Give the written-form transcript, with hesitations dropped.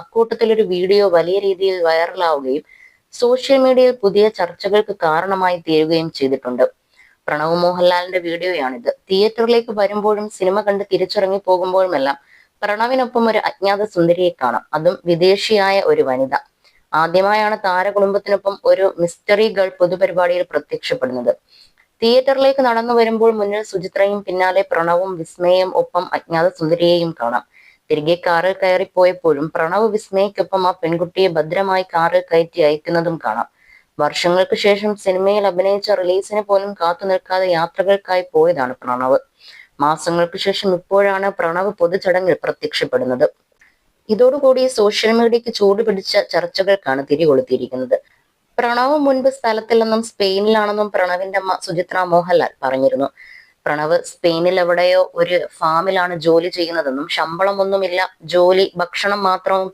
അക്കൂട്ടത്തിലൊരു video വലിയ രീതിയിൽ വൈറലാവുകയും social മീഡിയയിൽ പുതിയ ചർച്ചകൾക്ക് കാരണമായി തീരുകയും ചെയ്തിട്ടുണ്ട്. പ്രണവ് മോഹൻലാലിന്റെ വീഡിയോയാണിത്. തിയേറ്ററിലേക്ക് വരുമ്പോഴും സിനിമ കണ്ട് തിരിച്ചിറങ്ങി പോകുമ്പോഴുമെല്ലാം പ്രണവിനൊപ്പം ഒരു അജ്ഞാത സുന്ദരിയെ കാണാം, അതും വിദേശിയായ ഒരു വനിത. ആദ്യമായാണ് താരകുടുംബത്തിനൊപ്പം ഒരു മിസ്റ്ററി ഗേൾ പൊതുപരിപാടിയിൽ പ്രത്യക്ഷപ്പെടുന്നത്. തിയേറ്ററിലേക്ക് നടന്നു വരുമ്പോൾ മുന്നിൽ സുചിത്രയും പിന്നാലെ പ്രണവും വിസ്മയും ഒപ്പം അജ്ഞാത സുന്ദരിയെയും കാണാം. തിരികെ കാറിൽ കയറിപ്പോയപ്പോഴും പ്രണവ് വിസ്മയ്ക്കൊപ്പം ആ പെൺകുട്ടിയെ ഭദ്രമായി കാറിൽ കയറ്റി അയക്കുന്നതും കാണാം. വർഷങ്ങൾക്ക് ശേഷം സിനിമയിൽ അഭിനയിച്ച റിലീസിന് പോലും കാത്തു നിൽക്കാതെ യാത്രകൾക്കായി പോയതാണ് പ്രണവ്. മാസങ്ങൾക്ക് ശേഷം ഇപ്പോഴാണ് പ്രണവ് പൊതുചടങ്ങിൽ പ്രത്യക്ഷപ്പെടുന്നത്. ഇതോടുകൂടി സോഷ്യൽ മീഡിയയ്ക്ക് ചൂടുപിടിച്ച ചർച്ചകൾക്കാണ് തിരികൊളുത്തിയിരിക്കുന്നത്. പ്രണവ് മുൻപ് സ്ഥലത്തില്ലെന്നും സ്പെയിനിലാണെന്നും പ്രണവിന്റെ അമ്മ സുചിത്ര മോഹൻലാൽ പറഞ്ഞിരുന്നു. പ്രണവ് സ്പെയിനിൽ എവിടെയോ ഒരു ഫാമിലാണ് ജോലി ചെയ്യുന്നതെന്നും ശമ്പളമൊന്നുമില്ല, ജോലി ഭക്ഷണം മാത്രവും